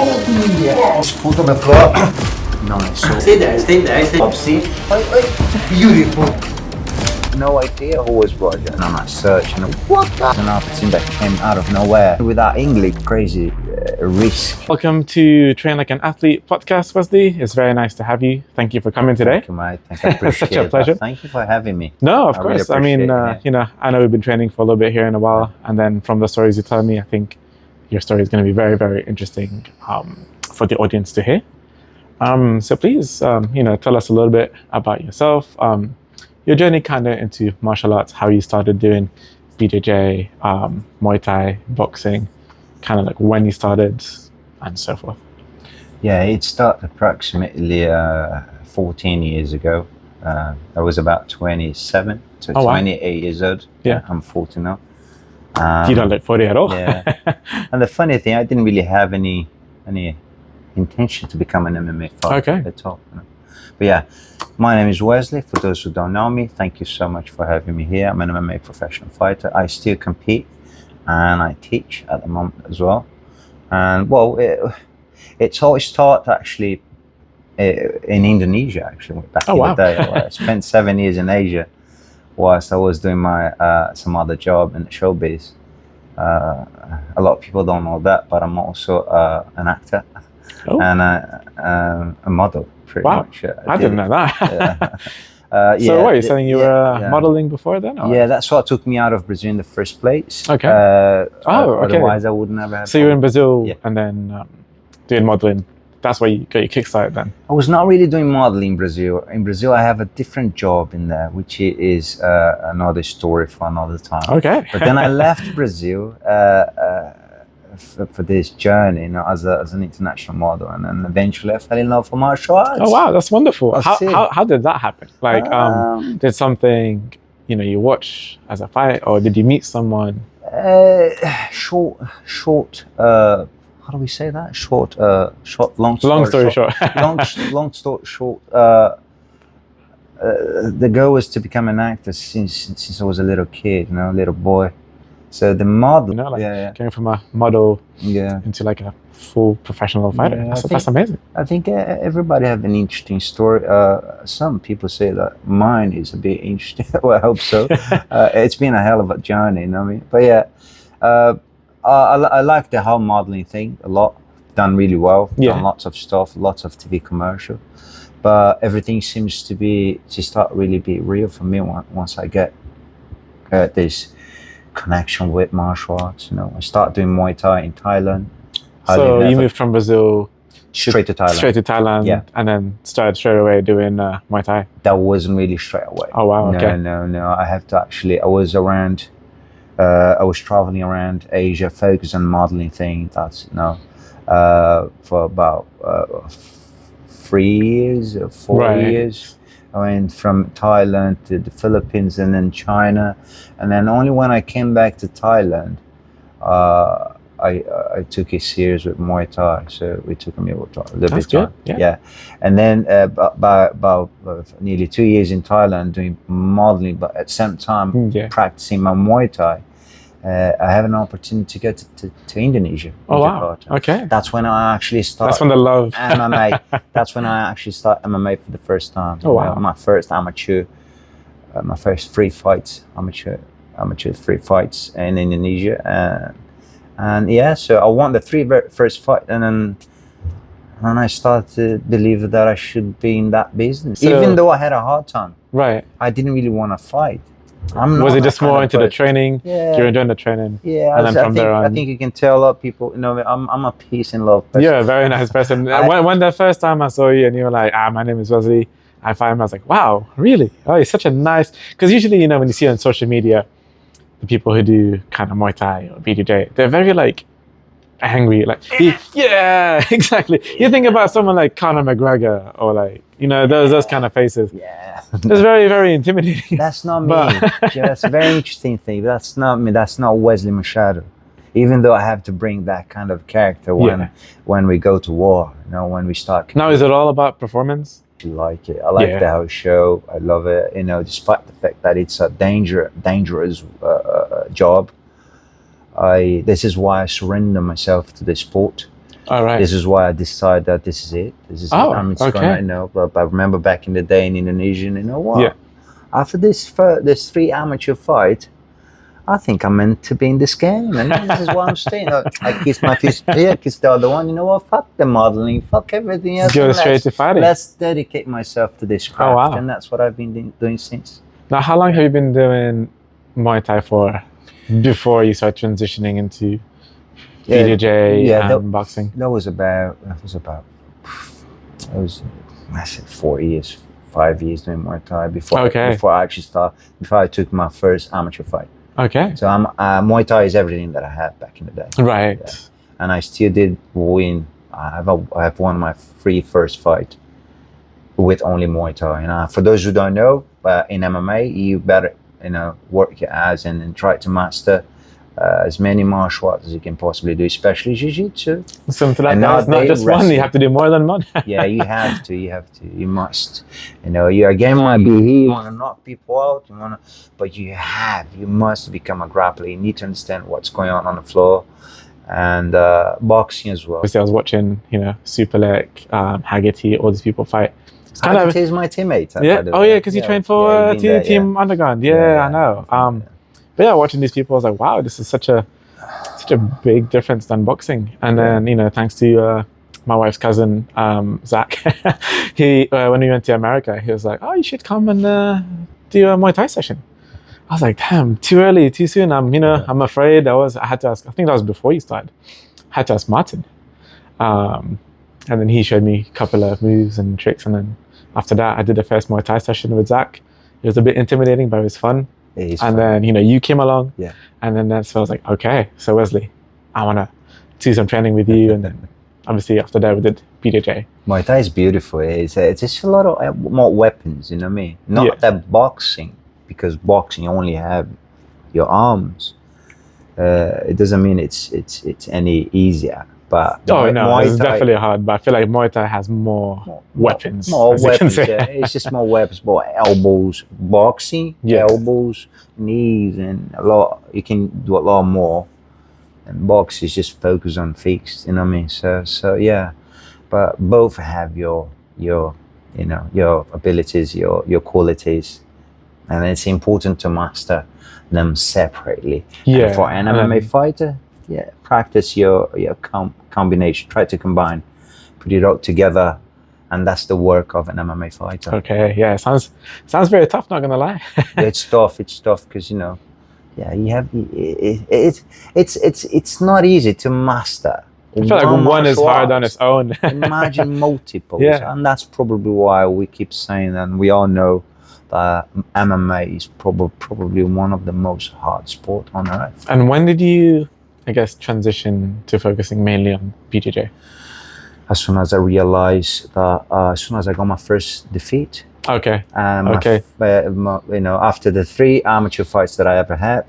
Yeah. Foot on the floor. Nice. So Stay there, stay there, stay there. see? Beautiful. No idea who was Roger. And I searched and what? That's an opportunity that came out of nowhere without English. Crazy risk. Welcome to Train Like an Athlete podcast, Wesley. It's very nice to have you. Thank you for coming today. Thank you, mate. I appreciate Such a pleasure. That. Thank you for having me. No, of I course. really I mean, appreciate it, I know we've been training for a little bit here in a while, and then from the stories you tell me, I think your story is going to be very, very interesting for the audience to hear. So please, tell us a little bit about yourself, your journey kind of into martial arts, how you started doing BJJ, Muay Thai, boxing, kind of like when you started, and so forth. Yeah, it started approximately 14 years ago. I was about 27 to 28 years old. Yeah. I'm 40 now. You don't look 40 at all. Yeah. And the funny thing, I didn't really have any intention to become an MMA fighter at all. You know? But yeah, my name is Wesley. For those who don't know me, thank you so much for having me here. I'm an MMA professional fighter. I still compete and I teach at the moment as well. And well, it's all started actually in Indonesia, actually, back in the day. I spent 7 years in Asia whilst I was doing my some other job in the showbiz. A lot of people don't know that, but I'm also an actor and a model, pretty much. I didn't know that. So what, you're saying you were modeling before then? Or? Yeah, that's what took me out of Brazil in the first place. Okay. Otherwise, I would never have. So you were in Brazil and then doing modeling. That's where you got your kickstart then? I was not really doing modeling in Brazil. In Brazil, I have a different job in there, which is another story for another time. Okay. But then I left Brazil for this journey, as an international model, and then eventually I fell in love with martial arts. Oh wow, that's wonderful. How did that happen? Like, did something you watch as a fight, or did you meet someone? Short. How do we say that? Long story short. long story short. The goal was to become an actor since I was a little kid, little boy. So the model, going from a model into like a full professional fighter. That's amazing. I think everybody have an interesting story. Some people say that mine is a bit interesting. Well, I hope so. It's been a hell of a journey, what I mean? But yeah. I like the whole modeling thing a lot. Done really well. Done lots of stuff, lots of TV commercial. But everything seems to start really be real for me once I get this connection with martial arts. I start doing Muay Thai in Thailand. So you moved from Brazil straight to Thailand. And then started straight away doing Muay Thai. That wasn't really straight away. Oh wow. Okay. No. I have to actually. I was traveling around Asia, focused on modeling thing. That's for about 3 years or 4 years. I went from Thailand to the Philippines and then China, and then only when I came back to Thailand, I took it serious with Muay Thai. So we took a little bit of time. Yeah. And then about nearly 2 years in Thailand doing modeling, but at the same time practicing my Muay Thai. I have an opportunity to go to Indonesia. Oh wow! Okay. That's when I actually started. That's when the love MMA. That's when I actually started MMA for the first time. Oh wow! My first amateur, my first free fights, amateur free fights in Indonesia, and so I won the first fight, and then I started to believe that I should be in that business, even though I had a hard time. Right. I didn't really want to fight. Was it just more into the training? Yeah. You were doing the training. Yeah, and then from there on, I think you can tell a lot of people. I'm a peace and love person. Yeah, very nice person. When the first time I saw you and you were like, my name is Wesley, I was like, wow, really? Oh, you're such a nice. Because usually, when you see on social media, the people who do kind of Muay Thai or BJJ, they're very like angry, like yeah, exactly. You think about someone like Conor McGregor or like those kind of faces. Yeah. It's very, very intimidating. That's not me. That's a very interesting thing. That's not me. That's not Wesley Machado. Even though I have to bring that kind of character when we go to war, when we start. Now, is it all about performance? I like it. I like the whole show. I love it. Despite the fact that it's a dangerous job. This is why I surrender myself to the sport. All right. This is why I decided that this is it. This is it. I'm just gonna, you know. But I remember back in the day in Indonesia, you know what? Yeah. After this 3 amateur fight, I think I'm meant to be in this game, and this is why I'm staying. I kissed my fist here, kissed the other one. You know what? Fuck the modeling, fuck everything else. Go straight to fighting. Let's dedicate myself to this craft, wow. and that's what I've been doing since. Now, how long have you been doing Muay Thai for before you start transitioning into BJJ and boxing? That was about I said 4 years, 5 years doing Muay Thai before I actually before I took my first amateur fight. Okay. So Muay Thai is everything that I had back in the day. Right. Yeah. And I still did win. I have won my first fight with only Muay Thai. And for those who don't know, in MMA, you better work your ass and try to master as many martial arts as you can possibly do, especially jiu-jitsu. Something like that. It's not just wrestling. One. You have to do more than one. Yeah, you have to. You must. Your game might be here. You want to knock people out. But you must become a grappler. You need to understand what's going on the floor, and boxing as well. Obviously, I was watching, Superlek, Haggerty, all these people fight. It's kind of. He's my teammate. Yeah. Oh yeah, because he trained for Team Underground. Yeah, I know. But yeah, watching these people, I was like, wow, this is such a big difference than boxing. And then, thanks to my wife's cousin, Zach, he when we went to America, he was like, oh, you should come and do a Muay Thai session. I was like, damn, too early, too soon. I'm afraid. I had to ask, I think that was before you started. I had to ask Martin. And then he showed me a couple of moves and tricks. And then after that, I did the first Muay Thai session with Zach. It was a bit intimidating, but it was fun. Then you came along, and then that's when I was like, okay, so Wesley, I want to do some training with you. And then obviously after that we did BJJ. Muay Thai is beautiful. It's just a lot of more weapons, you know what I mean? Not that boxing, because boxing you only have your arms. It doesn't mean it's any easier. But it's definitely hard. But I feel like Muay Thai has more weapons. More weapons. It's just more weapons. More elbows. Boxing, elbows, knees, and a lot. You can do a lot more. And box is just focus on fixed. You know what I mean? So yeah. But both have your abilities, your qualities, and it's important to master them separately. Yeah. And for an MMA fighter. Yeah, practice your combination. Try to combine, put it all together, and that's the work of an MMA fighter. Okay, yeah, sounds very tough. Not gonna lie. It's tough because you have it's not easy to master. I feel like one is hard on its own. Imagine multiples, and that's probably why we keep saying, and we all know that MMA is probably one of the most hard sport on earth. And when did you, I guess, transition to focusing mainly on BJJ? As soon as I realized that, as soon as I got my first defeat. Okay. After the 3 amateur fights that I ever had,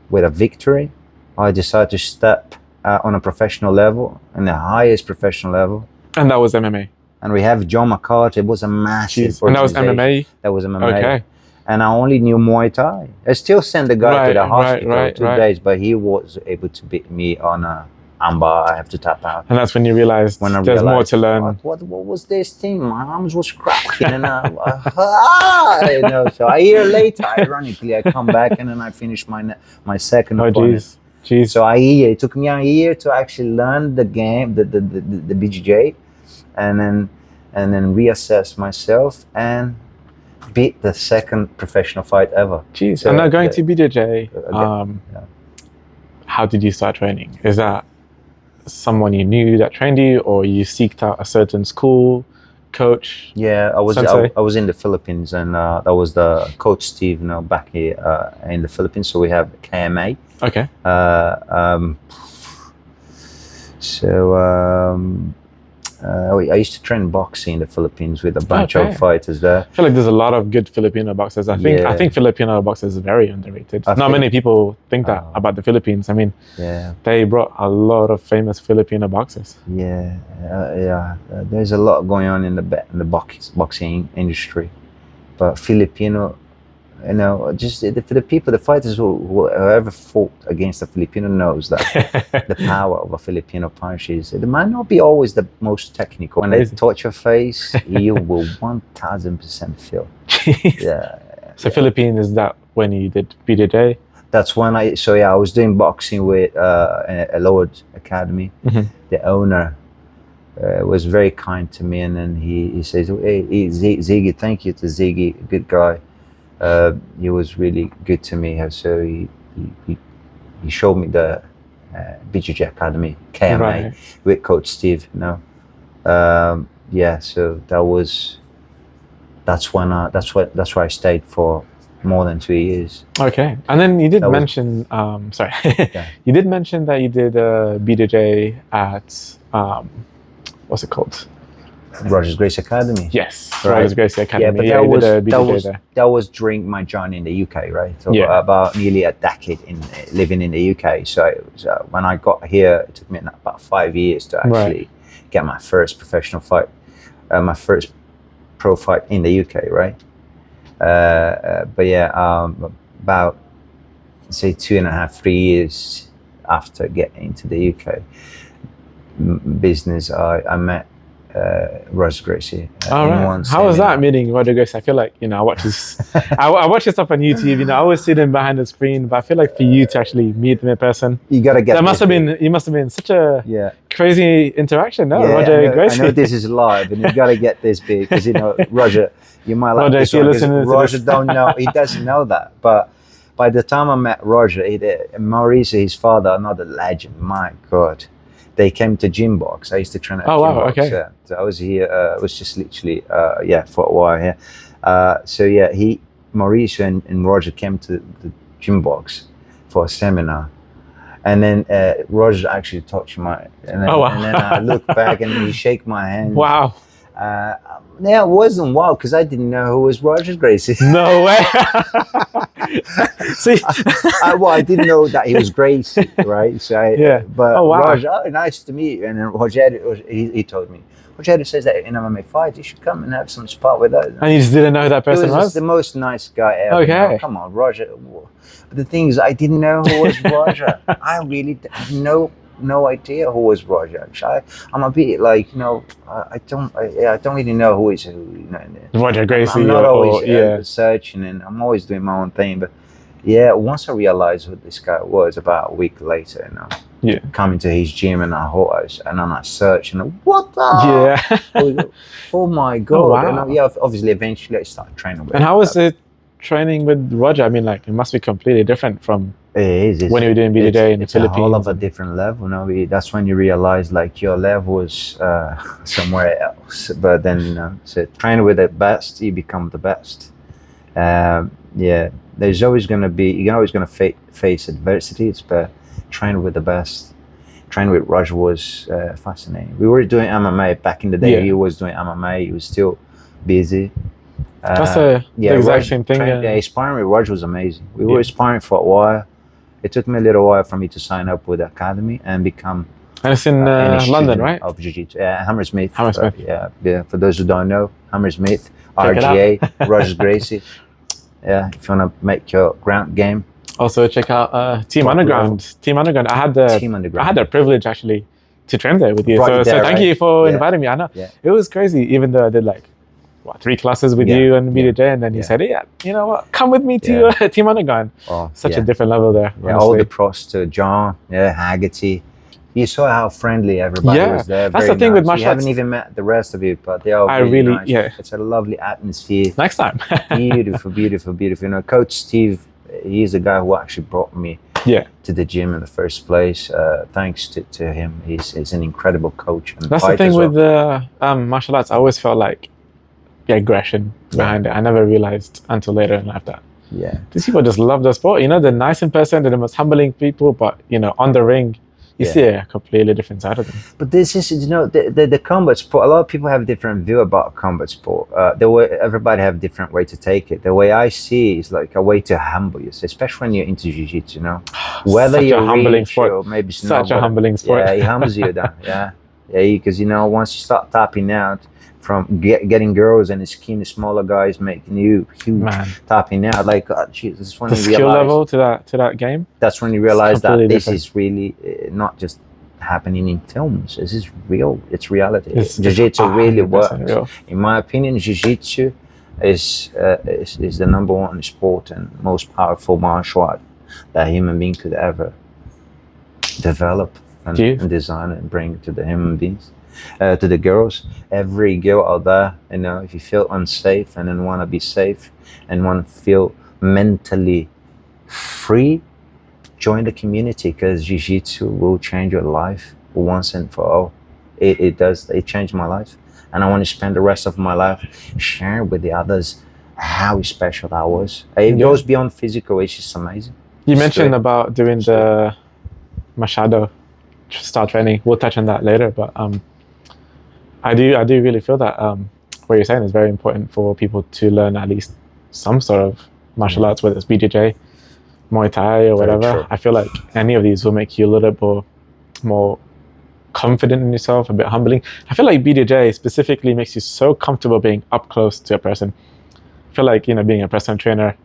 with a victory, I decided to step on a professional level, in the highest professional level. And that was MMA. And we have John McCarthy. It was a massive. And that was MMA. That was MMA. Okay. And I only knew Muay Thai. I still sent the guy to the hospital 2 days, but he was able to beat me on a armbar. I have to tap out. And that's when you realized there's more to learn. What was this thing? My arms was cracking, and So a year later, ironically, I come back and then I finish my second opponent. Jeez. So it took me a year to actually learn the game, the BJJ, and then reassess myself and beat the second professional fight ever. Jeez. So, and now going to BJJ, how did you start training? Is that someone you knew that trained you, or you seeked out a certain school, coach? Yeah, I was in the Philippines, and that was the coach Steve, back here in the Philippines. So we have KMA. Okay. I used to train boxing in the Philippines with a bunch of fighters there. I feel like there's a lot of good Filipino boxers. I think Filipino boxers are very underrated. Not many people think that about the Philippines. I mean, they brought a lot of famous Filipino boxers. There's a lot going on in the boxing industry, but Filipino You know, just for the people, the fighters who ever fought against a Filipino knows that the power of a Filipino punch is, it might not be always the most technical. When they touch your face, you will 1000% feel. Yeah. So Philippine, is that when you did BJJ? That's when I was doing boxing with a lower academy. The owner was very kind to me, and then he says, "Hey, Ziggy, thank you to Ziggy, good guy. He was really good to me." So he showed me the BJJ Academy, KMA, with Coach Steve. So that's where I stayed for more than 2 years. Okay, and then you did mention, you did mention that you did BJJ at what's it called? Rogers Gracie Academy. Yes, right. Rogers Gracie Academy. Yeah, but that was during my journey in the UK, right? So about nearly a decade living in the UK. So when I got here, it took me about 5 years to actually get my first professional fight, my first pro fight in the UK, right? About say 2.5, 3 years after getting into the UK business, I met Roger Gracie. How was that meeting Roger Gracie? I feel like, I watch his I watch his stuff on YouTube. I always see him behind the screen, but I feel like for you to actually meet him in person, you gotta get. You must have been such a crazy interaction. No, Roger Gracie. I know this is live, and you gotta get this big because Roger. You might like this one, Roger don't know. He doesn't know that, but by the time I met Roger, Maurice, his father, another legend. My God. They came to gym box. I used to train at gym box. Okay. Yeah. So I was here. It was just literally, for a while here. Maurice and Roger came to the gym box for a seminar, and then Roger actually touched my. And then I look back and he shake my hand. Wow. It wasn't wild because I didn't know who was Roger Gracie. No way. See, I didn't know that he was Gracie, right? So but Roger, nice to meet you. And then Roger, he told me, Roger says that in MMA fights, you should come and have some spot with us. And you just didn't know who that person was? The most nice guy ever. Okay. Come on, Roger. But the thing is, I didn't know who was Roger. I really had no idea who was Roger. I'm a bit like, I don't really know who is who. Roger Gracie. I'm not always searching, and I'm always doing my own thing. But once I realized who this guy was, about a week later, coming to his gym, and I searched, and what the? Oh my God! Oh, wow. And obviously, eventually, I started training with him. And how was it training with Roger? I mean, like, it must be completely different from. It is. When you were doing BJJ in the Philippines. It's a whole of a different level. That's when you realize like your level is somewhere else. But then, so training with the best, you become the best. There's always going to be, you're always going to face adversities, but training with the best. Training with Roger was fascinating. We were doing MMA back in the day. He was doing MMA. He was still busy. That's the exact same thing. Sparring with Roger was amazing. We were sparring for a while. It took me a little while for me to sign up with the academy and become. And it's in London, right? Of Jiu-Jitsu, Hammersmith. Hammersmith. For those who don't know, Hammersmith, RGA, Rogers Gracie. If you want to make your ground game. Also check out Team Underground. Team Underground. I had the privilege actually to train there with you. So thank you for inviting me. I know it was crazy, even though I did 3 classes with you and BJJ, and then he said, you know what, come with me to Team Underground. Such a different level there. All the pros to John, Haggerty. You saw how friendly everybody was there. That's the thing with martial arts. You haven't even met the rest of you, but they are nice. It's a lovely atmosphere. Next time. Beautiful, beautiful, beautiful. Coach Steve, he's the guy who actually brought me to the gym in the first place. Thanks to him. He's an incredible coach. And that's the thing with martial arts. I always felt like the aggression behind it. I never realized until later in life that these people just love the sport. They're nice in person, they're the most humbling people, but on the ring you see a completely different side of them. But this is the combat sport. A lot of people have a different view about combat sport. Everybody have a different way to take it. The way I see it is like a way to humble you, especially when you're into jiu-jitsu. Whether you're a humbling sport, or maybe such a humbling sport. It humbles you down. Because once you start tapping out from getting girls and skinny smaller guys making you huge, tapping out, like Jesus, when the skill level to that game. That's when you realize that this different. is really not just happening in films. This is real. It's reality. Jiu-jitsu really works. Real. In my opinion, jiu-jitsu is the number one sport and most powerful martial art that a human being could ever develop and design and bring to the human beings, to the girls. Every girl out there, if you feel unsafe and then want to be safe and want to feel mentally free, join the community, because jiu-jitsu will change your life once and for all. It does. It changed my life, and I want to spend the rest of my life sharing with the others how special that was. It goes beyond physical. It's just amazing. You mentioned about doing the Machado style training. We'll touch on that later, but I do really feel that what you're saying is very important for people to learn at least some sort of martial arts, whether it's BJJ, Muay Thai, or whatever. I feel like any of these will make you a little bit more confident in yourself, a bit humbling. I feel like BJJ specifically makes you so comfortable being up close to a person. I feel like, being a personal trainer,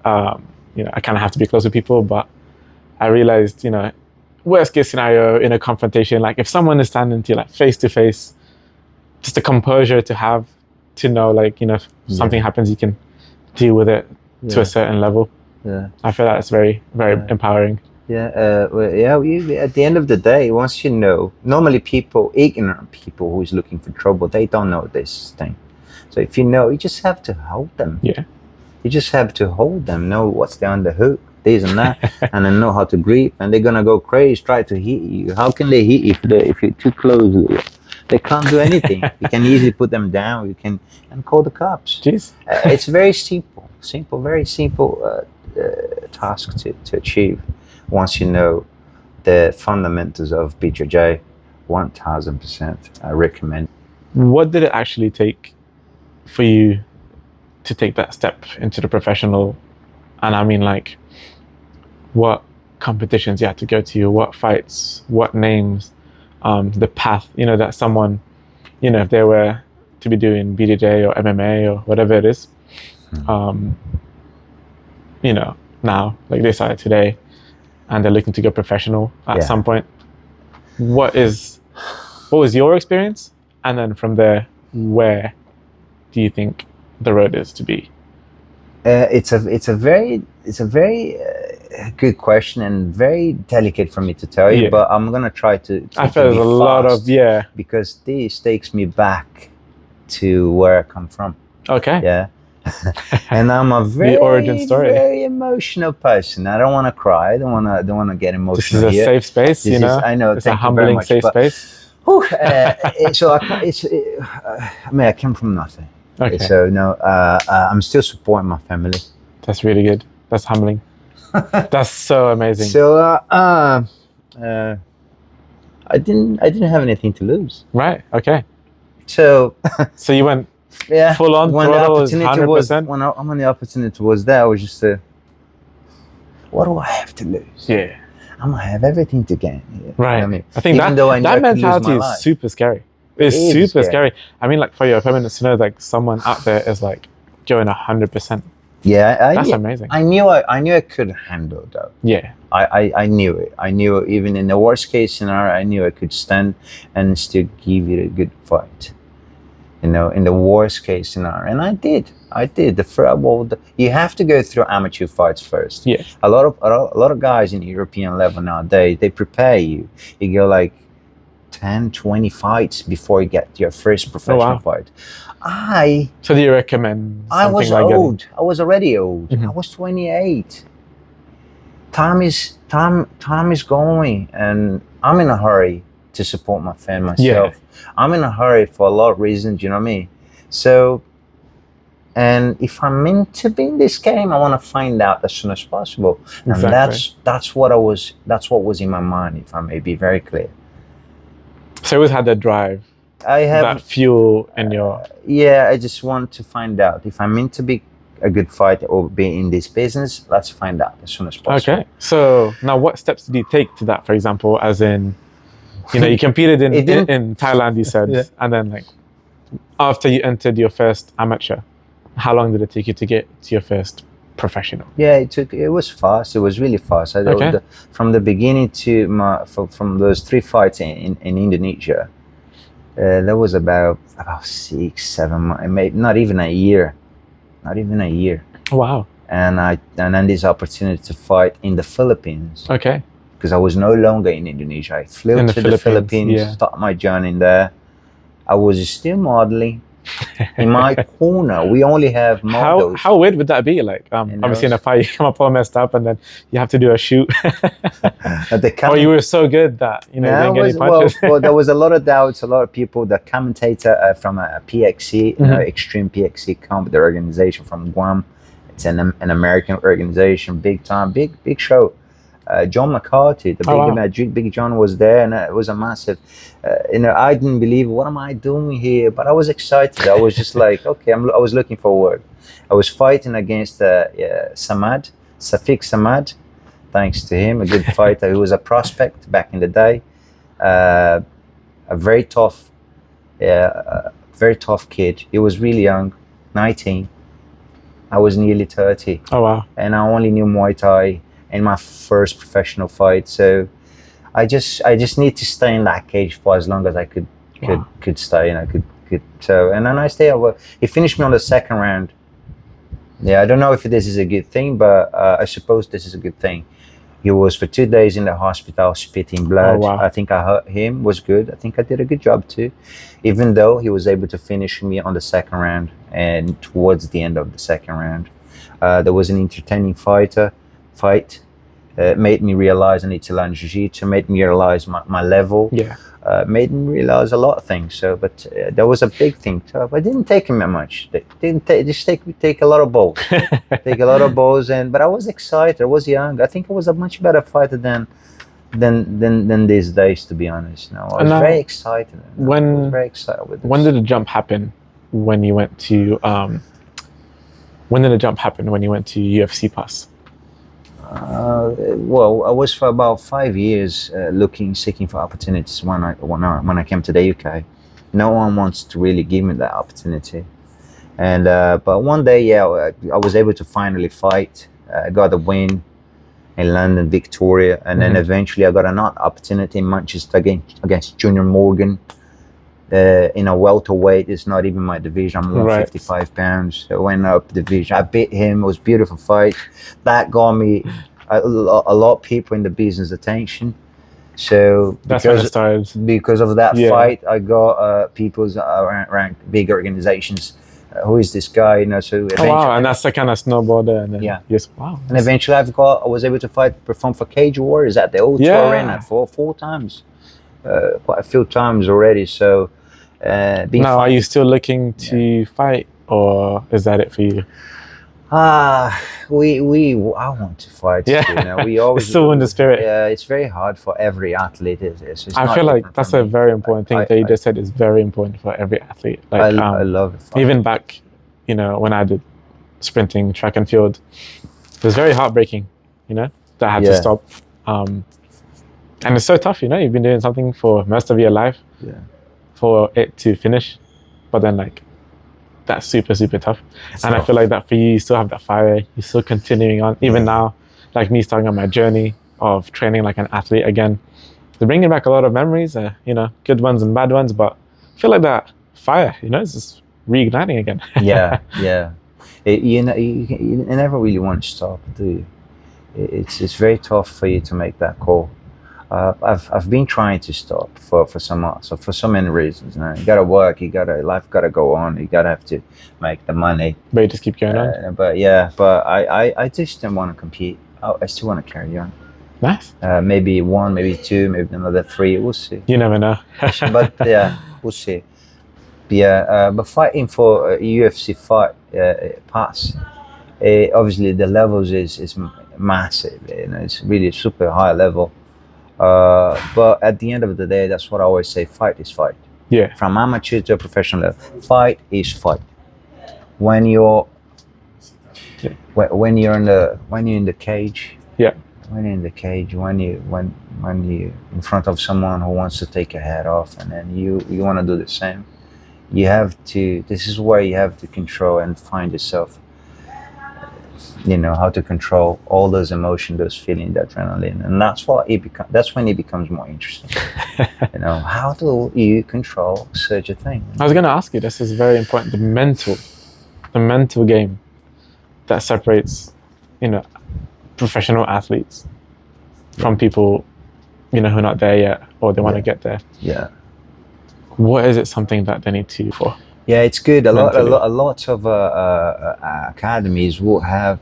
I kind of have to be close to people, but I realized, worst case scenario in a confrontation, like if someone is standing to you like face to face, just the composure to have, to know, like, if something happens, you can deal with it to a certain level. Yeah, I feel that's very, very empowering. At the end of the day, once normally ignorant people who is looking for trouble, they don't know this thing. So if you just have to hold them. Yeah. You just have to hold them, know what's down the hook, this and that, and then know how to grip, and they're gonna go crazy, try to hit you. How can they hit you if you're too close? They can't do anything. You can easily put them down. And call the cops. Jeez. It's very very simple task to achieve. Once you know the fundamentals of BJJ, 1000%, I recommend. What did it actually take for you to take that step into the professional? And I mean, like, what competitions you had to go to, what fights, what names, the path, that someone, if they were to be doing BJJ or MMA or whatever it is, now, like they started today, and they're looking to go professional at some point. What was your experience? And then from there, where do you think the road is to be? It's a very good question and very delicate for me to tell you, but I'm gonna try to. I feel there's a lot of because this takes me back to where I come from. Okay. Yeah. And I'm a the origin story. Very emotional person. I don't want to cry. I don't want to get emotional. This is a safe space, I know. It's a humbling safe space. I came from nothing. Okay. So I'm still supporting my family. That's really good. That's humbling. That's so amazing. So I didn't have anything to lose. Right. Okay. So you went full on. When the opportunity was there, I was just what do I have to lose? Yeah. I'm gonna have everything to gain. Right. I think that mentality is super scary. It's super scary. I mean, like, for your opponents to know, like, someone out there is like going 100%. Yeah, that's amazing. I knew I could handle that. Yeah. I knew it. I knew even in the worst case scenario, I knew I could stand and still give it a good fight. In the worst case scenario, and I did. You have to go through amateur fights first. Yeah. A lot of guys in the European level nowadays, they prepare you. You go like 10, 20 fights before you get your first professional fight. So do you recommend? I was old. I was already old. Mm-hmm. I was 28. Time is going, and I'm in a hurry to support my family myself. Yeah. I'm in a hurry for a lot of reasons, you know what I mean? So, and if I'm meant to be in this game, I want to find out as soon as possible. Exactly. And that's what was in my mind, if I may be very clear. So you always had that drive. I have that fuel in your. I just want to find out if I'm meant to be a good fighter or be in this business. Let's find out as soon as possible. Okay. So now, what steps did you take to that? For example, as in, you know, you competed in Thailand, you said, yeah. And then like after you entered your first amateur, how long did it take you to get to your first professional? Yeah, it was fast. It was really fast. From the beginning to from those 3 fights in Indonesia, that was about 6, 7 months, maybe not even a year. Wow. And then this opportunity to fight in the Philippines. Okay. Because I was no longer in Indonesia. I flew to the Philippines, yeah. Started my journey in there. I was still modeling. In my corner, we only have models. How weird would that be? Like, obviously in a fight, you come up all messed up, and then you have to do a shoot. Or you were so good that you didn't get any punches. Well, there was a lot of doubts. A lot of people. The commentator from a PXC, Extreme PXC, the organization from Guam. It's an American organization, big time, big show. John McCarthy, Big John was there, and it was a massive. I didn't believe, what am I doing here? But I was excited. I was just like, okay, I was looking forward. I was fighting against Safiq Samad, thanks to him, a good fighter. He was a prospect back in the day, a very tough kid. He was really young, 19. I was nearly 30. Oh wow! And I only knew Muay Thai in my first professional fight, so I just need to stay in that cage for as long as I could stay, and I could and then I stay over. He finished me on the 2nd round. Yeah, I don't know if this is a good thing, but I suppose this is a good thing. He was for 2 days in the hospital, spitting blood. Oh, wow. I think I hurt him, was good. I think I did a good job too, even though he was able to finish me on the 2nd round and towards the end of the 2nd round. There was an entertaining fight. Made me realize I need to learn jiu-jitsu, made me realize my level. Yeah. Made me realize a lot of things. So, but that was a big thing. So I didn't take him that much. They didn't take a lot of balls. But I was excited. I was young. I think I was a much better fighter than these days, to be honest. No, I was very excited. I was very excited with this. When did the jump happen? When you went to UFC Pass? Well, I was for about 5 years seeking for opportunities when I came to the UK. No one wants to really give me that opportunity. And but one day, I was able to finally fight. I got a win in London, Victoria, and then eventually I got another opportunity in Manchester against Junior Morgan. In a welterweight, it's not even my division. I'm 155 pounds. So I went up division. I beat him. It was a beautiful fight. That got me a lot of people in the business attention. So that's when it started. Because of that fight, I got people's around big organizations. Who is this guy? So wow, and that's the kind of snowball there. And then, yes, wow. And eventually, I was able to perform for Cage Warriors at the O2 Arena four times, quite a few times already. So. Now, are you still looking to fight, or is that it for you? I want to fight. Yeah, we always it's still in the spirit. Yeah, it's very hard for every athlete. I feel like that's a very important thing that you just said. Is very important for every athlete. Like, I love it. Even back, when I did sprinting, track and field, it was very heartbreaking. That I had to stop. And it's so tough. You've been doing something for most of your life. Yeah. For it to finish, but then that's super tough. And I feel like that for you still have that fire. You're still continuing on, even now, like me starting on my journey of training like an athlete again. They're bringing back a lot of memories, good ones and bad ones, but I feel like that fire, it's just reigniting again. Yeah. You never really want to stop, do you? It's very tough for you to make that call. I've been trying to stop for so many reasons. You gotta work, life gotta go on. You gotta have to make the money. But you just keep going on. But I just don't want to compete. I still want to carry on. Nice. Maybe 1, maybe 2, maybe another 3. We'll see. You never know. But we'll see. But fighting for a UFC fight pass, obviously the levels is massive. It's really super high level. But at the end of the day, that's what I always say: fight is fight. Yeah. From amateur to a professional level, fight is fight. When you're in the cage, when you're in the cage, when you in front of someone who wants to take your head off, and then you want to do the same. You have to. This is where you have to control and find yourself. How to control all those emotions, those feelings, that adrenaline, and that's when it becomes more interesting. How do you control such a thing? I was going to ask you, this is very important, the mental game that separates professional athletes from people who are not there yet, or they want to get there. Yeah. What is it something that they need to for? Yeah, it's good. A lot of academies will have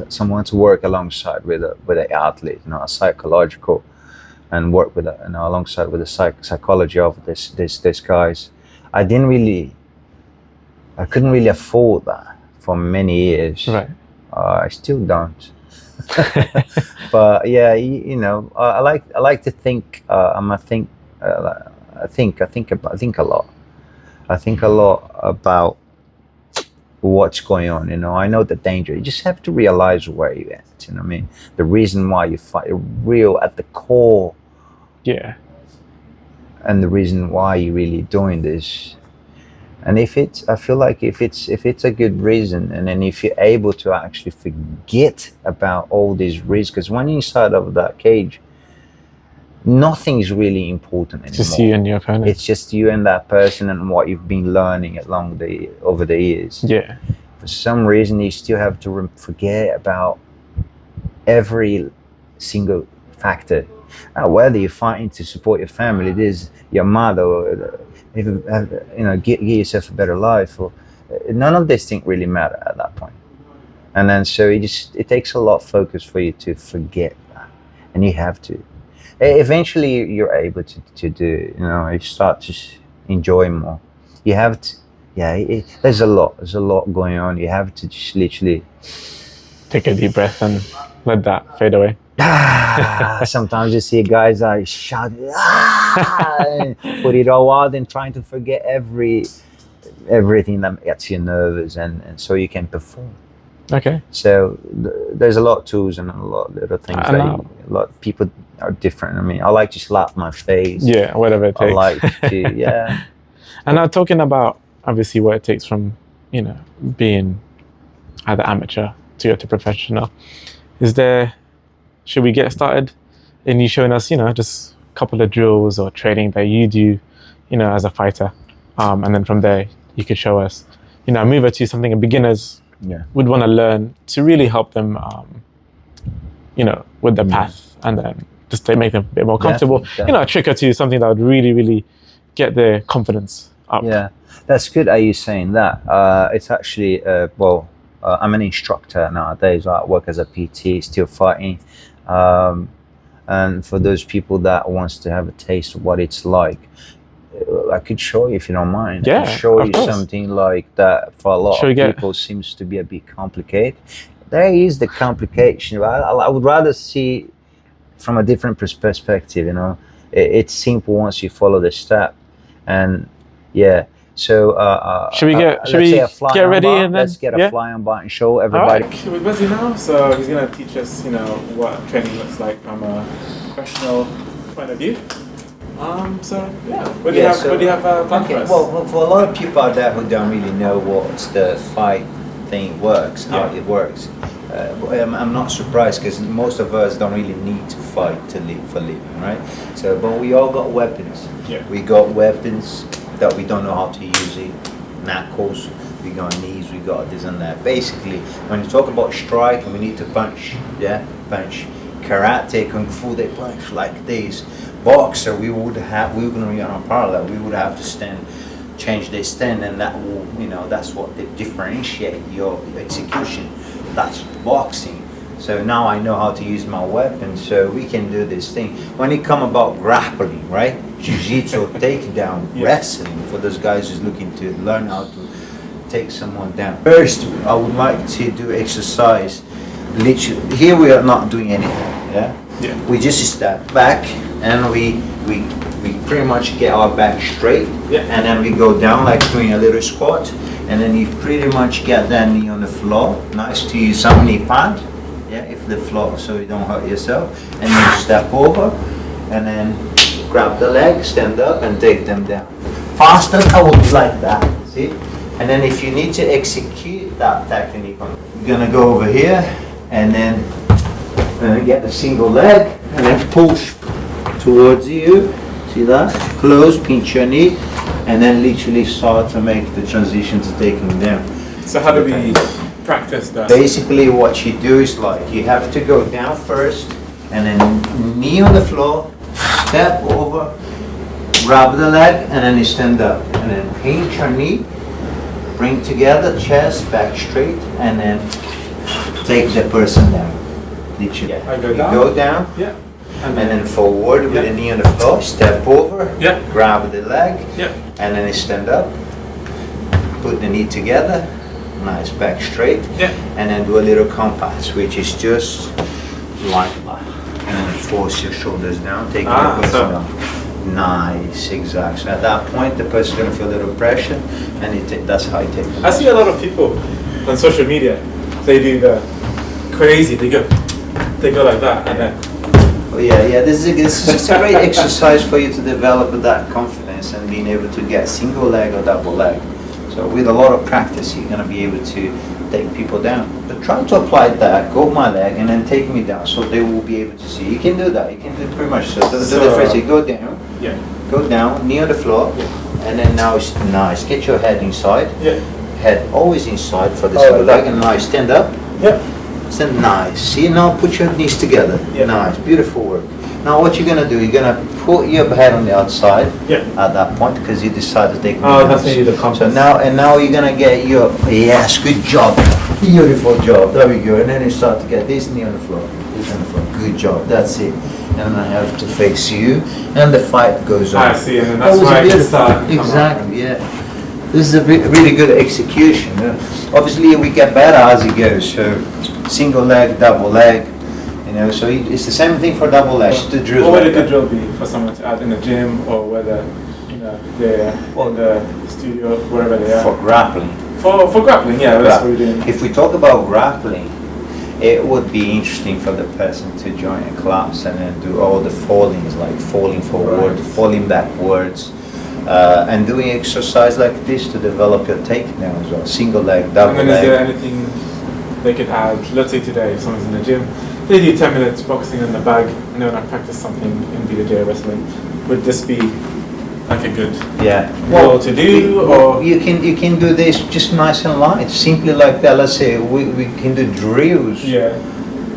someone to work alongside with an athlete, a psychological, and work with alongside with the psychology of this guys. I couldn't really afford that for many years. Right. I still don't. But yeah, I like to think. I think a lot. I think a lot about what's going on. I know the danger. You just have to realize where you're at. I mean, the reason why you fight, real at the core. Yeah. And the reason why you're really doing this. And I feel like if it's a good reason, and then if you're able to actually forget about all these risks, because when you're inside of that cage, nothing is really important anymore. Just you and your opponent. It's just you and that person and what you've been learning over the years. Yeah. For some reason, you still have to forget about every single factor. Whether you're fighting to support your family, it is your mother, or get yourself a better life, or none of these things really matter at that point. And then so it takes a lot of focus for you to forget that, and you have to. Eventually, you're able to do. You start to enjoy more. You have to. Yeah, there's a lot going on. You have to just literally take a deep breath and let that fade away. Sometimes you see guys shout, and put it all out and trying to forget everything that gets you nervous, and so you can perform. Okay. So there's a lot of tools and a lot of little things. A lot of people are different. I mean, I like to slap my face. Yeah, whatever it takes. I like to, yeah. And now talking about obviously what it takes from being either amateur to professional, should we get started in you showing us just a couple of drills or training that you do as a fighter, and then from there you could show us move it to something beginners would want to learn to really help them with the path, and then just to make them a bit more comfortable. Definitely. A trick or two, something that would really, really get their confidence up. Yeah, that's good. Are you saying that? It's actually I'm an instructor nowadays. I work as a PT, still fighting. And for those people that wants to have a taste of what it's like, I could show you if you don't mind. Yeah, I could show you course. Something like that for a lot of people seems to be a bit complicated. There is the complication. I would rather see from a different perspective. It's simple once you follow the step, and yeah. So should we get ready and then let's get a flying bar and show everybody. All right. We're busy now, so he's gonna teach us, what training looks like from a professional point of view. What do you have planned for us? Well, for a lot of people out there who don't really know what the fight thing works, how it works, I'm not surprised because most of us don't really need to fight for living, right? So, but we all got weapons. Yeah. We got weapons that we don't know how to use it. Knuckles, we got knees, we got this and that. Basically, when you talk about strike, we need to punch. Yeah, punch. Karate, kung fu, they punch like this. Boxer, we're going to be on a parallel. We would have to stand, change their stand, and that will, that's what they differentiate your execution. That's boxing. So now I know how to use my weapon, so we can do this thing. When it come about grappling, right? Jiu-jitsu, takedown, wrestling, for those guys who's looking to learn how to take someone down. First, I would like to do exercise. Literally, here we are not doing anything, yeah? We just step back and we pretty much get our back straight, and then we go down like doing a little squat, and then you pretty much get that knee on the floor. Nice to use some knee pad, Yeah, if the floor, so you don't hurt yourself. And then step over, and then grab the leg, stand up, and take them down. Faster, I would be like that. See? And then if you need to execute that technique, you're gonna go over here, and then get a single leg, and then push towards you. See that? Close, pinch your knee, and then literally start to make the transition to taking them down. So how do we practice that? Basically what you do is like, you have to go down first, and then knee on the floor, step over, grab the leg, and then you stand up. And then pinch your knee, bring together, chest, back straight, and then take the person down. Literally. I go you down? Go down. Yeah. And then forward with the knee on the floor, step over, grab the leg, and then you stand up, put the knee together, nice back straight, and then do a little compass, which is just like that. And then force your shoulders down, take the person down. Nice, exactly. So at that point, the person's going to feel a little pressure, and that's how you take it. I see a lot of people on social media, they do the crazy, they go like that, and then. Oh, yeah, this is just a great exercise for you to develop that confidence and being able to get single leg or double leg. So with a lot of practice, you're going to be able to take people down. But try to apply that, go my leg, and then take me down, so they will be able to see. You can do that. You can do pretty much so. Do the first, you go down, go down, knee on the floor, and then now it's nice. Get your head inside. Head always inside for this leg, and now stand up. Stand nice. See, now put your knees together. Nice, beautiful work. Now what you're gonna do? You're gonna put your head on the outside at that point because you decided to take. That's maybe the compass. So now you're gonna get your good job, beautiful job. There we go. And then you start to get this knee on the floor, this on the floor. Good job. That's it. And I have to face you, and the fight goes on. I see, and then that's why I can start. Exactly. Yeah. This is a really good execution. Obviously, we get better as it goes. So, single leg, double leg, so it's the same thing for double leg. The drill. What would a good drill be for someone to add in the gym, or whether they're in the studio, wherever they are? For grappling. For grappling, that's what we're doing. If we talk about grappling, it would be interesting for the person to join a class and then do all the fallings, like falling forward, falling backwards. And doing exercise like this to develop your takedown as well. Single leg, double leg. And then is there anything they could add? Let's say today, if someone's in the gym, they do 10 minutes boxing in the bag, and then I practice something in BJJ wrestling. Would this be like a good drill to do? Or you can do this just nice and light, simply like that. Let's say we can do drills.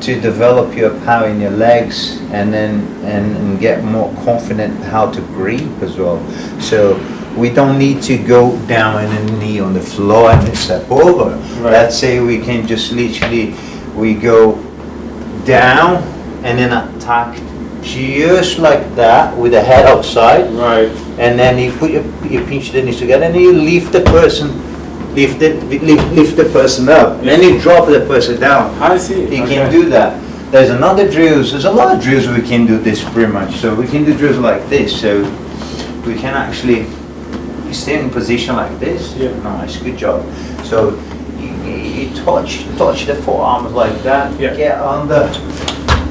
To develop your power in your legs and get more confident how to grip as well. So we don't need to go down and a knee on the floor and step over. Let's say we can just literally, we go down and then attack just like that with the head outside. And then you put you pinch the knees together and you lift the person. Lift the person up, then you drop the person down. I see. You can do that. There's another drills. There's a lot of drills we can do this pretty much. So we can do drills like this. So we can actually stay in position like this. Nice, good job. So you touch the forearms like that. Get under,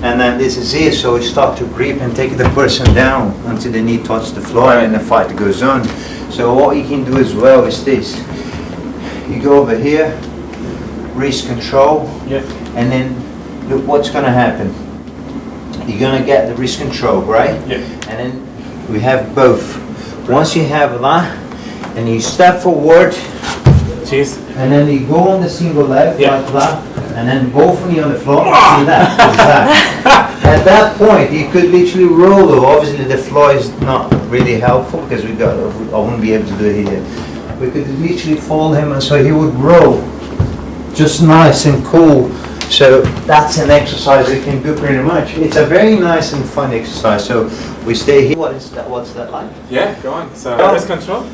and then this is it. So you start to grip and take the person down until the knee touches the floor, and the fight goes on. So what you can do as well is this. You go over here, wrist control, and then look what's going to happen. You're going to get the wrist control, right? And then we have both. Once you have that, and you step forward, and then you go on the single leg like that, and then both knee on the floor. See that? Exactly. At that point, you could literally roll. Though obviously the floor is not really helpful because I wouldn't be able to do it here. We could literally fold him, and so he would roll, just nice and cool. So that's an exercise we can do pretty much. It's a very nice and fun exercise. So we stay here. What is that? What's that like? Yeah, go on. So wrist control,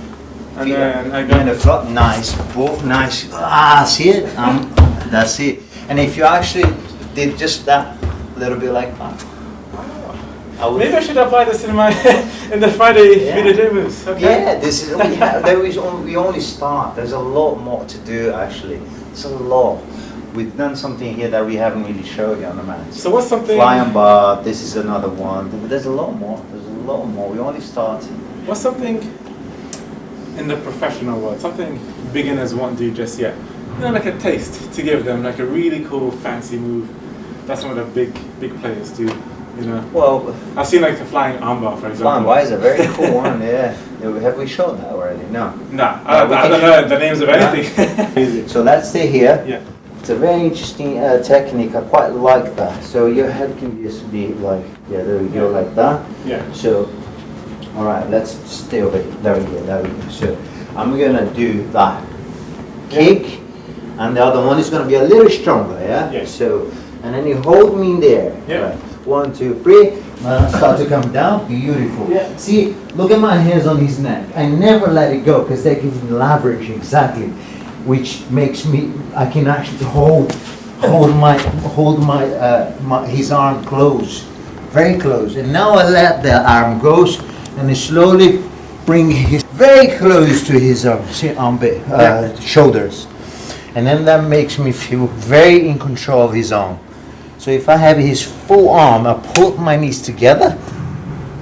and then I go in the front. Nice, both nice. See it? That's it. And if you actually did just that, a little bit like that. Maybe I should apply this in my in the Friday BJJ moves. Yeah, this is we only start. There's a lot more to do actually. It's a lot. we've done something here that we haven't really showed you on the mat. So what's something? Flying bar. This is another one. There's a lot more. There's a lot more. We only started. What's something in the professional world? Something beginners won't do just yet. You know, like a taste to give them, like a really cool, fancy move. That's one of the big players do. You know. Well, I've seen like the flying armbar, for example. flying bar is a very cool one. Yeah. Have we shown that already? No. Nah, I don't know the names of anything. So let's stay here. Yeah. It's a very interesting technique. I quite like that. So your head can just be like, yeah, there we go, like that. Yeah. So, all right, let's stay over here. There we go, there we go. So I'm gonna do that kick, and the other one is gonna be a little stronger, yeah? Yeah. So, and then you hold me there. Yeah. Right. 1, 2, 3. Start to come down. Beautiful. Yeah. See, look at my hands on his neck. I never let it go because they give me leverage exactly, which makes me. I can actually hold his arm close, very close. And now I let the arm go, and I slowly bring his very close to his armpit, shoulders, and then that makes me feel very in control of his arm. So if I have his full arm, I put my knees together,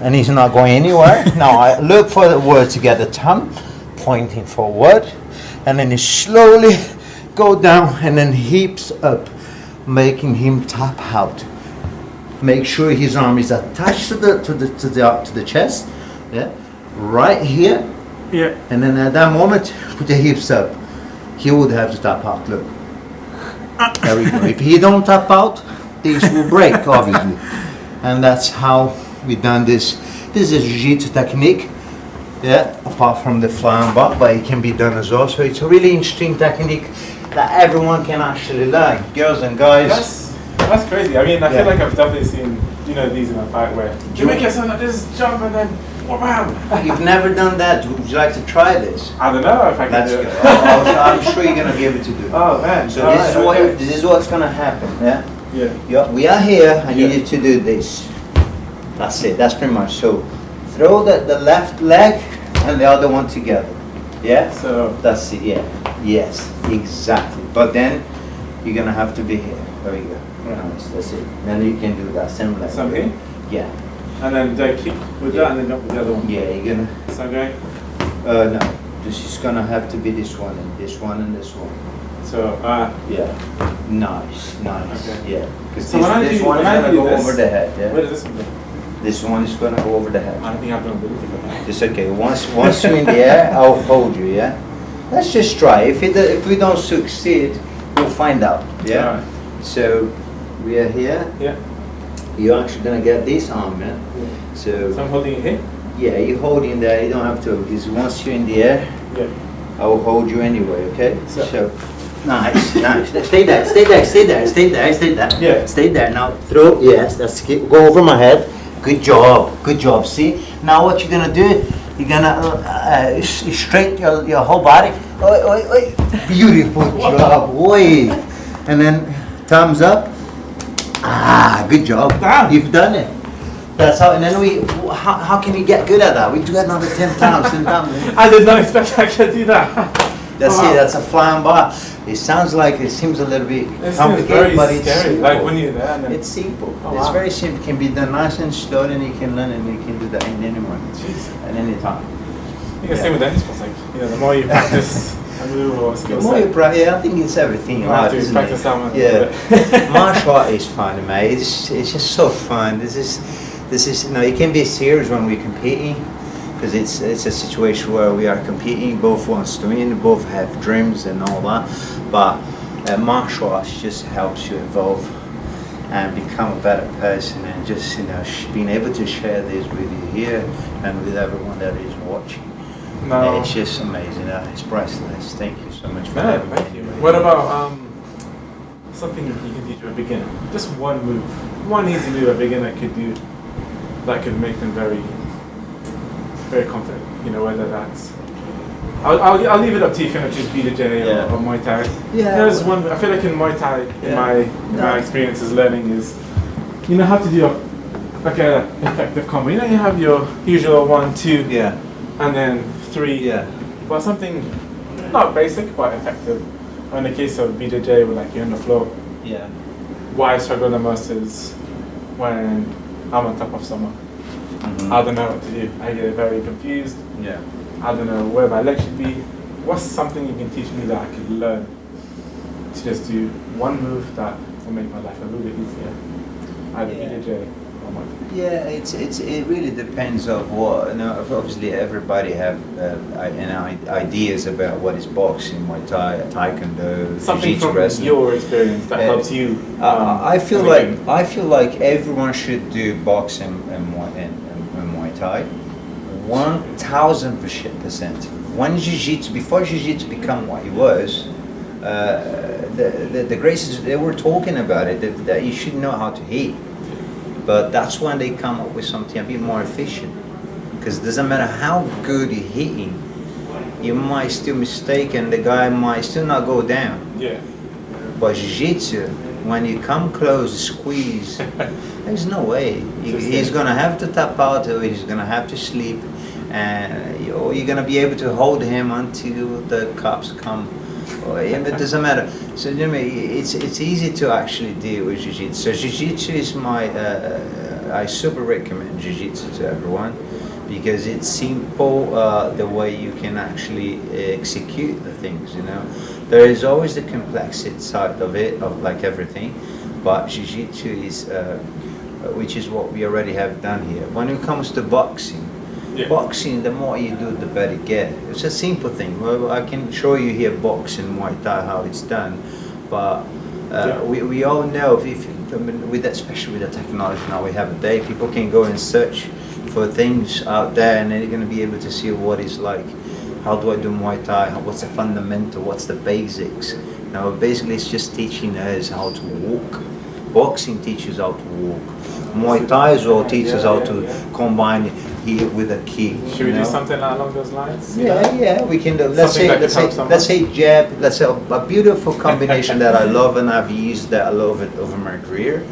and he's not going anywhere. Now I look for the word to get the thumb pointing forward, and then you slowly go down, and then hips up, making him tap out. Make sure his arm is attached to the chest, yeah, right here. Yeah. And then at that moment, put the hips up. He would have to tap out. Look. There we go. If he don't tap out, this will break, obviously. And that's how we done this. This is jiu-jitsu technique, yeah, apart from the flying bar, but it can be done as well. So it's a really interesting technique that everyone can actually learn, girls and guys. That's crazy. I mean, I Yeah. feel like I've definitely seen, you know, these in a fight where you make yourself like this, jump and then wham. You've never done that. Would you like to try this? I don't know if I can That's do good. it. I'm sure you're gonna be able to do it. Oh man. So Alright, this is what's gonna happen. Yeah. Yeah. We are here. I need Yeah. you to do this. That's it. That's pretty much. So throw the left leg and the other one together. Yeah. So That's it. Yeah. Yes. Exactly. But then you're gonna have to be here. There we go. Nice. That's it. Then you can do that same leg. so here, Yeah. and then do kick with Yeah. that, and then jump with the other one. Yeah. You're gonna. So I'm going. No. This is gonna have to be this one and this one and this one. So Yeah. Nice. Nice. Okay. Yeah. Because So when I this do- one when is I gonna do go this- over the head. where Yeah. does this one go? This one is gonna go over the head. I don't think I've done ability for that. It's okay. Once you're in the air, I'll hold you. Yeah. Let's just try. If we don't succeed, we'll find out. Yeah. Alright. So we are here. Yeah. You're actually gonna get this arm, man. So So I'm holding it here. yeah, you hold in there. You don't have to. Because once you're in the air, Yeah. I will hold you anyway. Okay. So- Nice, nice. Stay there. Stay there. Stay there. Stay there. Stay there. Yeah. Stay there. Now throw. Yes. That's go over my head. Good job. Good job. See. Now what you're gonna do? You're gonna straighten your whole body. Oi, oi, oi. Beautiful job. Oi. And then thumbs up. Ah, good job. Damn. You've done it. That's how. And then how can you get good at that? We do another 10 times. 10 times. I did not expect I could do that. That's Wow. it. That's a flying bar. It seems a little bit It seems complicated, very but it's scary. simple. Like when you're there, and then It's simple. Oh, It's wow. very simple. It can be done nice and slow, and you can learn, and you can do that in any moment, Jeez. at any time. I think the same with any sports. Like, you know, the more you practice a move or a The skill more you set, practice, I think it's everything in you have life, to isn't practice it? that one. Yeah. Martial art is fun, mate. It's just so fun. This is it can be serious when we're competing, because it's a situation where we are competing. Both wants to win. Both have dreams and all that. But martial arts just helps you evolve and become a better person, and just being able to share this with you here and with everyone that is watching. No. It's just amazing. It's priceless. Thank you so much for No, having thank me. you. What about something you can teach a beginner? Just one move, one easy move a beginner could do that could make them very, very confident. You know, whether that's I'll leave it up to you if you want to choose BJJ Yeah. or Muay Thai. Yeah. There's one. I feel like in Muay Thai, in my experiences learning is, you know how to do like a effective combo. You know, you have your usual 1, 2, Yeah. and then 3. Yeah. But something not basic but effective. in the case of BJJ, with like you're on the floor, Yeah. what I struggle the most is when I'm on top of someone. I don't know what to do. I get very confused. Yeah. I don't know where my leg should be. What's something you can teach me that I could learn to just do one move that will make my life a little bit easier? Either BJJ or Muay Thai. Yeah, it really depends of what. Obviously, everybody have ideas about what is boxing, Muay Thai, Taekwondo, Something Jiu-Jitsu, from wrestling. your experience that helps you. I feel like everyone should do boxing and Muay Thai. 1000%. When Jiu-Jitsu, before Jiu-Jitsu become what it was, the Gracies, they were talking about it, that you should know how to hit. But that's when they come up with something a bit more efficient. Because it doesn't matter how good you're hitting, you might still mistake and the guy might still not go down. Yeah. But Jiu-Jitsu, when you come close, squeeze, there's no way. He's going to have to tap out or he's going to have to sleep. And you're going to be able to hold him until the cops come. It doesn't matter. So it's easy to actually deal with Jiu-Jitsu. So Jiu-Jitsu is I super recommend Jiu-Jitsu to everyone because it's simple the way you can actually execute the things. There is always the complexity side of it, of like everything, but Jiu-Jitsu is, which is what we already have done here. When it comes to boxing, the more you do, the better you get. It's a simple thing. Well, I can show you here boxing, Muay Thai, how it's done, but we all know especially with the technology now we have today, people can go and search for things out there, and they're going to be able to see what it's like. How do I do Muay Thai? What's the fundamental? What's the basics? Basically, it's just teaching us how to walk. Boxing teaches how to walk. Muay Thai as well teaches how to combine here with a kick. Should we do something along those lines? Yeah, we can do. Let's say jab. Let's say a beautiful combination that I love, and I've used that a lot over my career.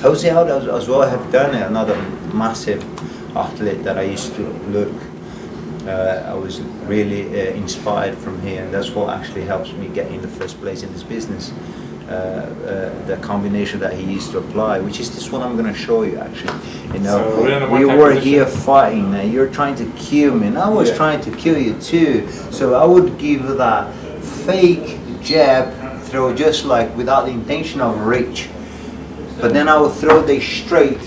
Jose Aldo as well have done it. Another massive athlete that I used to look. I was really inspired from here, and that's what actually helps me get in the first place in this business. The combination that he used to apply, which is this one I'm going to show you actually. So we were here fighting, you're trying to kill me, and I was trying to kill you too. So I would give that fake jab throw just like without the intention of reach. But then I would throw the straight,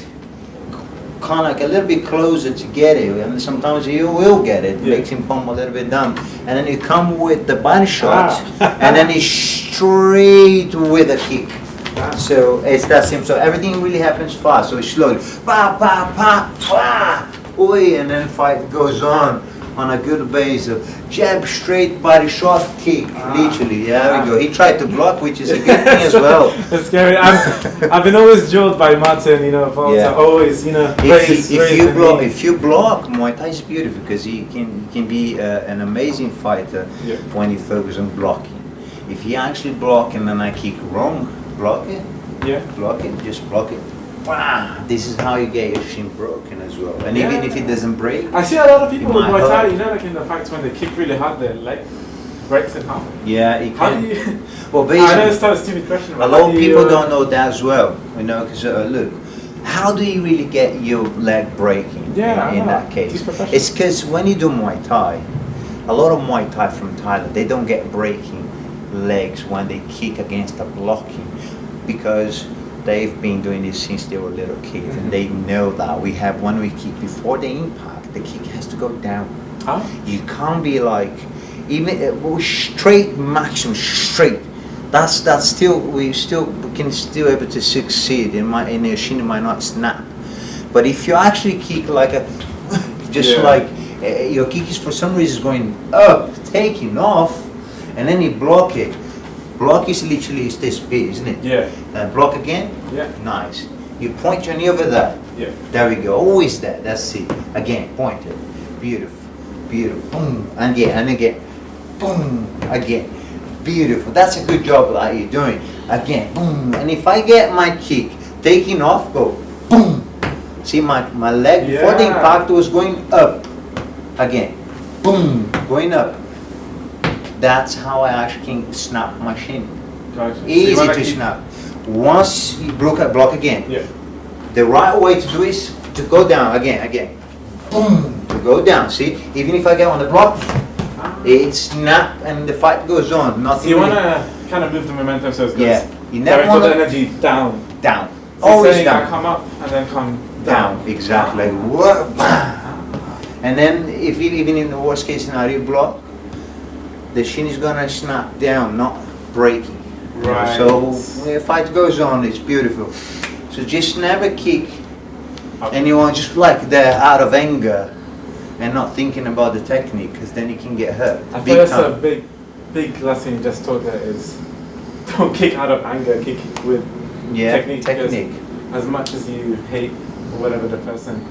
kind of like a little bit closer to get it, and sometimes you will get it, makes him pump a little bit down, and then you come with the body shot, and then he's straight with a kick. So it's that simple. So everything really happens fast. So it's slowly, pa pa pa pa, oi, and then fight goes on a good base of jab, straight, body shot, kick, literally. There we go. He tried to block, which is a good thing as well. That's scary. I've been always drilled by Martin, to always, If you block, Muay Thai is beautiful because you can be an amazing fighter when you focus on blocking. If you actually block and then I kick wrong, block it. Block it. Just block it. Wow, this is how you get your shin broken as well. And even if it doesn't break, I see a lot of people with Muay Thai, like in the fights when they kick really hard, their leg breaks in half. Yeah, it How can. do you? Well, basically, I know it's not a stupid question. a lot of people don't know that as well. Because look, how do you really get your leg breaking in that case? It's because when you do Muay Thai, a lot of Muay Thai from Thailand, they don't get breaking legs when they kick against the blocking because they've been doing this since they were little kids, and they know that when we kick before the impact, the kick has to go down. You can't be like even straight, maximum straight. That's still we can still able to succeed. In your shin, it might not snap, but if you actually kick like like your kick is for some reason going up, taking off, and then you block it. Block is literally this big, isn't it? Yeah. Block again? Yeah. Nice. You point your knee over that. Yeah. There we go. Always that. That's it. Again, point it. Beautiful. Beautiful. Boom. And again. Boom. Again. Beautiful. That's a good job that you're doing. Again. Boom. And if I get my kick taking off, go boom. See my leg before the impact was going up. Again. Boom. Going up. That's how I actually can snap my shin. Gotcha. Easy to snap. Once you block again, the right way to do is to go down again. Boom, to go down. See, even if I get on the block, it snap and the fight goes on. Nothing. So you want to kind of move the momentum so it's good. Yeah, you never want the energy down. Down. So Always saying down. I come up and then come Down. Exactly. What? And then if you, even in the worst case scenario you block, the shin is gonna snap down, not breaking. Right. So the fight goes on. It's beautiful. So just never kick anyone just like they're out of anger and not thinking about the technique, because then you can get hurt. I feel that's a big lesson you just taught there is don't kick out of anger, kick with technique. As much as you hate whatever the person,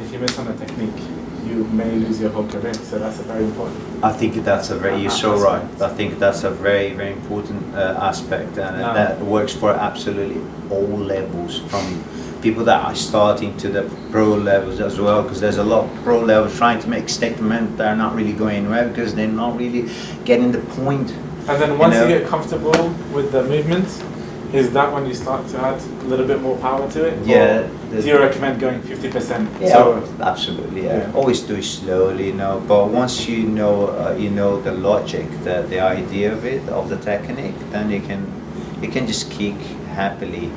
if you miss on a technique, you may lose your whole career. So that's a very important. I think that's you're so right. I think that's a very, very important aspect, and that works for absolutely all levels, from people that are starting to the pro levels as well, because there's a lot of pro levels trying to make statements that are not really going anywhere because they're not really getting the point. And then once you get comfortable with the movements, is that when you start to add a little bit more power to it? Yeah. Do you recommend going 50%? Yeah, so, absolutely. Yeah. Always do it slowly, you know. But once you know the logic, the idea of it, of the technique, then you can just kick happily.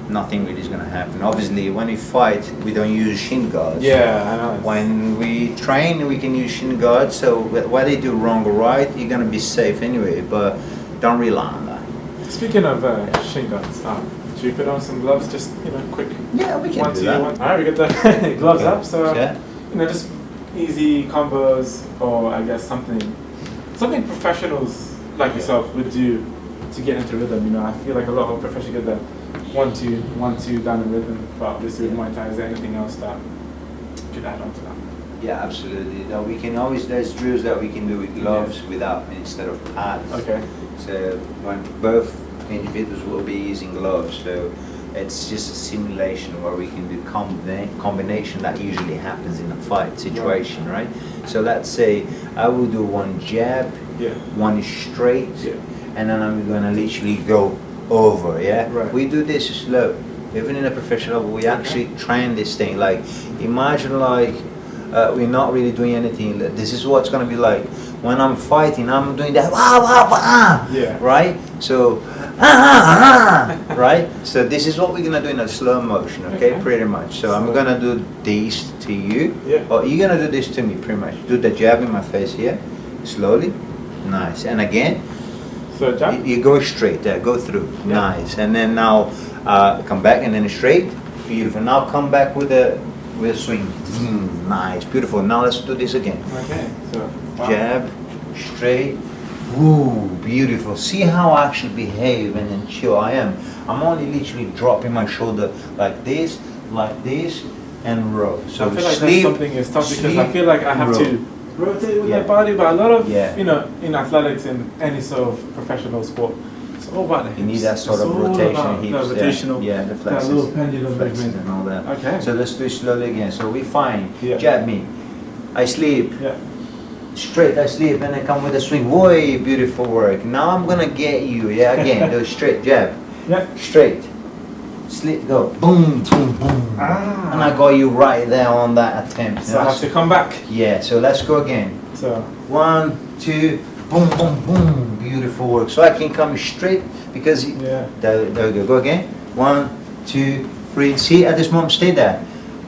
Nothing really is going to happen. Obviously, when we fight, we don't use shin guards. Yeah, I know. When we train, we can use shin guards. So whether you do wrong or right, you're going to be safe anyway. But don't rely on that. Speaking of shin guards, should we put on some gloves? Just quick. Yeah, we can do that. All right, we get the gloves up. So just easy combos, or I guess something professionals like yourself would do to get into rhythm. I feel like a lot of professionals get that 1-2 down in rhythm. But obviously with Muay Thai, is there anything else that could add on to that? Yeah, absolutely. No, we can always, there's drills that we can do with gloves instead of pads. Okay. So when both individuals will be using gloves, so it's just a simulation where we can do combination that usually happens in a fight situation, right? So let's say I will do one jab, one straight, and then I'm gonna literally go over, Right. We do this slow. Even in a professional level, we actually train this thing. Like, imagine we're not really doing anything. This is what's gonna be like. When I'm fighting, I'm doing that, right? So, right? So this is what we're gonna do in a slow motion, okay? Pretty much. So I'm gonna do this to you, or you're gonna do this to me, pretty much. Do the jab in my face here, slowly, nice. And again, so jab? You go straight there, go through, nice. And then now come back and then straight, beautiful. Now come back with a swing, nice, beautiful. Now let's do this again. Okay, so jab, straight, woo, beautiful. See how I actually behave and then chill I am. I'm only literally dropping my shoulder like this, and roll. So I feel like that's something is tough because I feel like I have to rotate with my body, but a lot of in athletics and any sort of professional sport, it's all about the hips. You need that sort of rotation, hips, the rotational, the flexes, that little pendulum movement and all that. Okay. So let's do it slowly again. So we find jab me, I sleep, straight, I sleep, and then come with a swing. Boy, beautiful work. Now I'm gonna get you, again, do straight jab, straight, sleep, go, boom, boom, boom. And I got you right there on that attempt. So I have to come back. Yeah, so let's go again. So 1, 2, boom, boom, boom. Beautiful work. So I can come straight because there we go. Go again. 1, 2, 3. See, at this moment, stay there.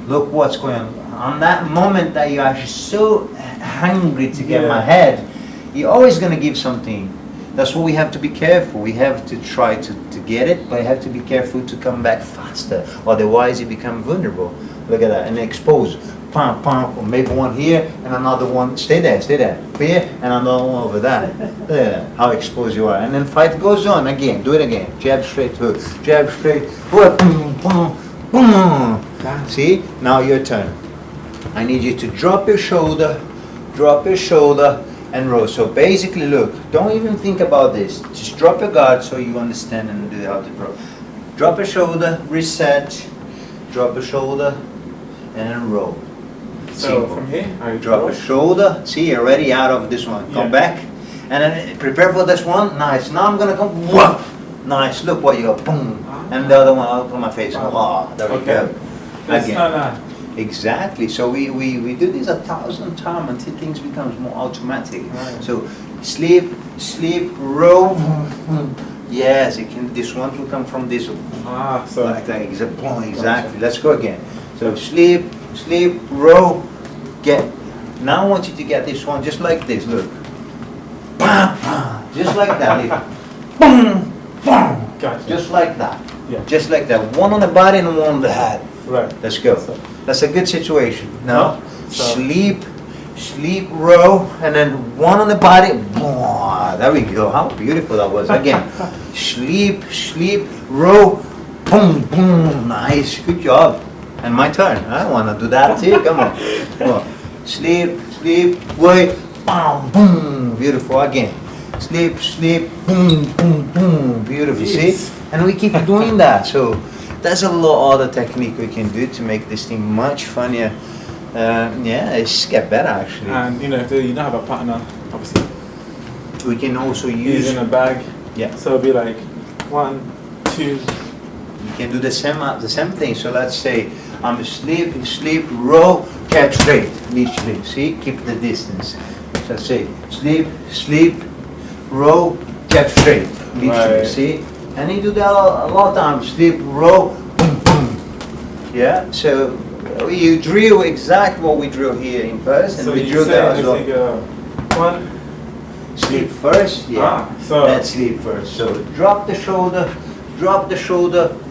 Look what's going on. On that moment that you're actually so hungry to get my head, you're always gonna give something. That's what we have to be careful. We have to try to get it, but you have to be careful to come back faster. Otherwise, you become vulnerable. Look at that, and expose. Pam, pam, or maybe one here and another one. Stay there. Here and another one over there. Look at that, how exposed you are. And then fight goes on again. Do it again. Jab straight hook. Jab straight. Boom, boom, boom. See? Now your turn. I need you to drop your shoulder, and roll. So basically, look, don't even think about this. Just drop your guard so you understand and do how to roll. Drop your shoulder, reset, drop your shoulder, and then roll. So from here, I drop your shoulder. See, you're already out of this one. Come back, And then prepare for this one. Nice. Now I'm gonna go. Whoa. Nice. Look what you got. Boom. And the other one, I'll put my face. Oh, there we go. Again. Exactly. So we do this 1,000 times until things becomes more automatic. Right. So sleep, row. Yes, it can. This one will come from this. So like that. Exactly. Let's go again. So sleep, row, get. Now I want you to get this one just like this. Look. Just like that. Boom, boom. Gotcha. Just like that. Yeah. Just like that. One on the body and one on the head. Right. Let's go. That's a good situation. Now, So. sleep, row, and then one on the body. Boom. There we go. How beautiful that was. Again. sleep, row, boom, boom. Nice. Good job. And my turn. I want to do that too. Come on. Come on. Sleep, wait, boom, boom. Beautiful. Again. Sleep, boom, boom, boom. Beautiful. Jeez. See? And we keep doing that. So there's a lot of other technique we can do to make this thing much funnier. Yeah, it's get better actually. And if you don't have a partner, obviously We can also use. in a bag. Yeah. So it'll be like 1, 2. You can do the same thing. So let's say I'm sleep, row, get straight, literally. See, keep the distance. So let's say sleep, row, get straight, literally. Right. See, and you do that a lot of times. Sleep, row, boom, boom. Yeah. So you drill exactly what we drill here in person. So we you drill say that as you well. think, 1. Sleep first, yeah. So Let's sleep first. So drop the shoulder,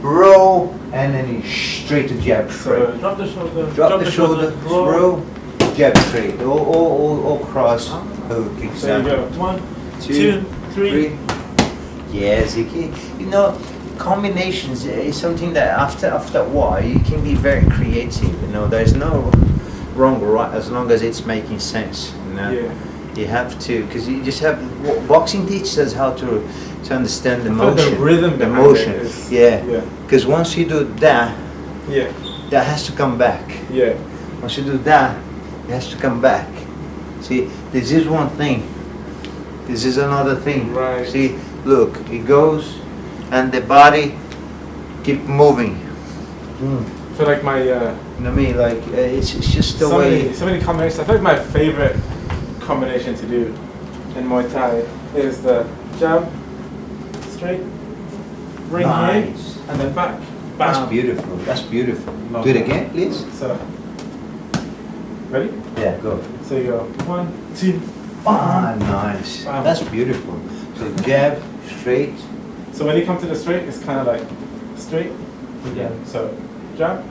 row, and then you straight to jab straight. So drop the shoulder. Drop the shoulder, row, jab straight. All cross hook. So you Exactly. go 1, 2, 3. Yes, combinations is something that after a while you can be very creative. There's no wrong or right as long as it's making sense. Yeah. You have to, because you just have boxing teaches us how to understand the motion, the rhythm the behind motion. it is- Yeah. yeah. Because once you do that, Yeah. that has to come back. Yeah. Once you do that, it has to come back. See, this is one thing. This is another thing. Right. See, look, it goes, and the body keep moving. I feel like my You know what I mean? Like it's just the so way. many combinations. I feel like my favorite combination to do in Muay Thai is the jab, straight, ring here, Nice. and then back. That's Bam. beautiful. That's beautiful. Love Do it that. again, please. So, ready? Yeah, go. So you go 1, 2. Nice. Wow. That's beautiful. So jab, straight. So when you come to the straight, it's kind of like straight. Yeah. So jab,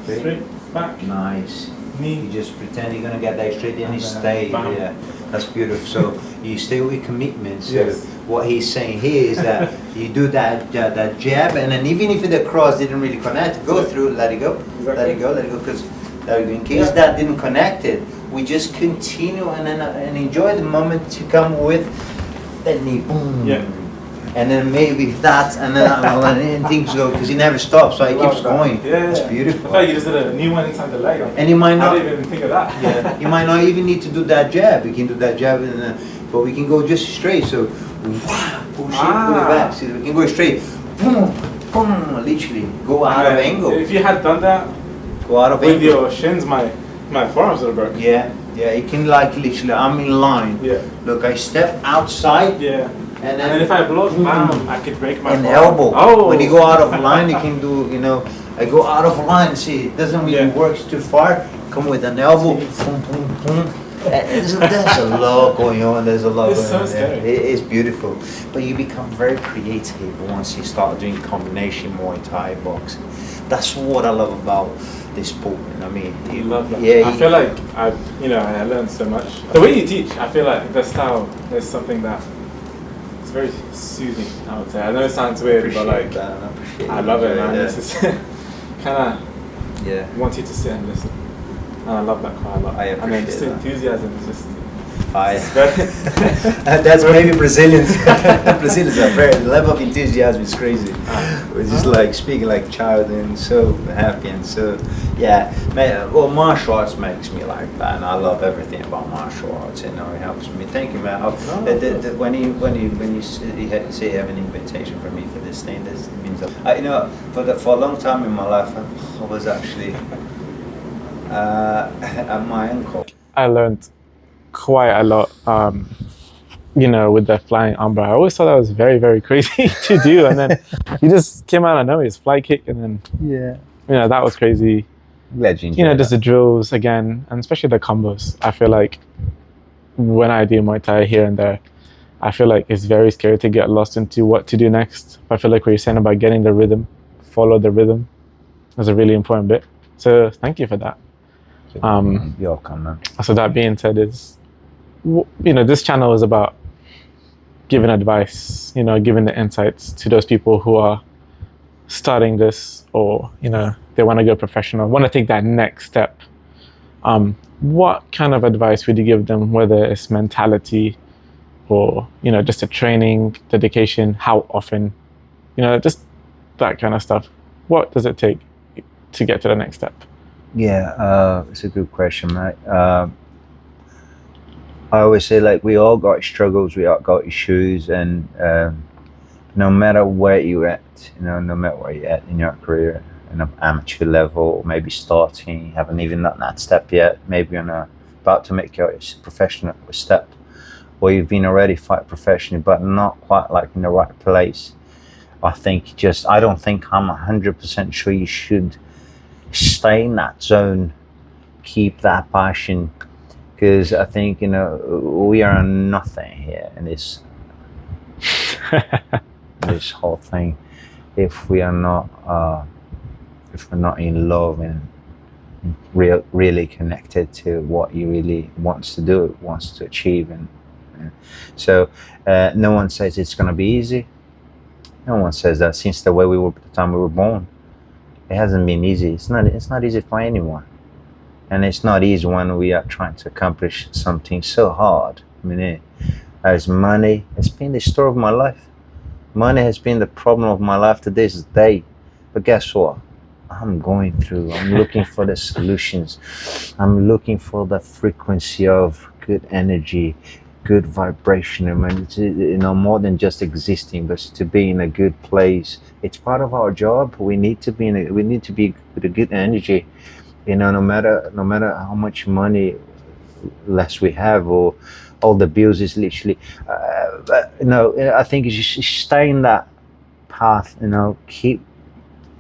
straight, back, Nice. You knee. just pretend you're gonna get that straight and you And stay. bam. Yeah. That's beautiful. So you stay with commitment. So Yes. what he's saying here is that you do that jab, and then even if the cross didn't really connect, go through, let it go, let Exactly. it go, let it go, because in case Yeah. that didn't connect it, we just continue and enjoy the moment to come with the knee, boom. Yeah. And then maybe that, and then and things go, because he never stops, so it Love keeps that. going. Yeah. It's I beautiful. feel like you just did a new one inside the leg. And you might I not. didn't even think of that. Yeah, you might not even need to do that jab. We can do that jab, but we can go just straight. So, push it, pull it back. See, we can go straight. Boom, boom, literally go out of angle. If you had done that Go out of with angle. your shins, my forearms would have broken. Yeah, you can like literally. I'm in line. Yeah. Look, I step outside, Yeah. and And then if I blow, bam, I could break my an forearm. elbow. Oh. When you go out of line, you can do. I go out of line. See, it doesn't really Yeah. work too far. Come with an elbow. Jeez. Boom, boom, boom. There's a lot going on. There's a lot It's going so on. there. scary. It is beautiful, but you become very creative once you start doing combination Muay Thai boxing. That's what I love about this sport. I mean, You love that. Yeah, I feel like I learned so much. The way you teach, I feel like the style is something that it's very soothing. I would say. I know it sounds weird, but like that. I appreciate I love it, man. Yeah. It's just kind of Yeah. want you to sit and listen. And I love that quite a lot. I And then just the appreciate that. enthusiasm is just That's maybe Brazilians. Brazilians are very, the level of enthusiasm is crazy. We're just like speaking like a child and so happy and so, yeah. Well, martial arts makes me like that, and I love everything about martial arts. You know, it helps me. Thank you, man. When you say you have an invitation for me for this thing, this means that, you know, for a long time in my life, I was actually at my uncle. I learned quite a lot, you know, with the flying armbar. I always thought that was very, very crazy to do, and then you just came out of nowhere, it's fly kick, and then you know, that was crazy. You know, just the drills again, and especially the combos. I feel like when I do Muay Thai here and there, I feel like it's very scary to get lost into what to do next. But I feel like what you're saying about getting the rhythm, follow the rhythm, is a really important bit. So thank you for that. You're welcome, man. So that being said, is, you know, this channel is about giving advice, you know, giving the insights to those people who are starting this, or, you know, they want to go professional, want to take that next step. What kind of advice would you give them, whether it's mentality or, you know, just a training, dedication, how often, you know, just that kind of stuff? What does it take to get to the next step? Yeah, it's a good question, mate. I always say, like, we all got struggles, we all got issues, and no matter where you're at, you know, no matter where you're at in your career, in an amateur level, maybe starting, haven't even done that step yet, maybe you're about to make your professional step, or you've been already fight professionally, but not quite like in the right place. I don't think I'm 100% sure you should stay in that zone, keep that passion, because I think, you know, we are nothing here in this this whole thing if we're not in love and really connected to what you really wants to do, wants to achieve. And so no one says it's going to be easy. No one says that. Since the way we were at the time we were born, it hasn't been easy. It's not easy for anyone, and it's not easy when we are trying to accomplish something so hard. I mean, as money has been the story of my life. Money has been the problem of my life to this day. But guess what? I'm going through. I'm looking for the solutions. I'm looking for the frequency of good energy, good vibration. I mean, it's, you know, more than just existing, but to be in a good place. It's part of our job. We need to be with a good energy. You know, no matter how much money less we have, or all the bills is literally. But you know, I think you should stay in that path. You know, keep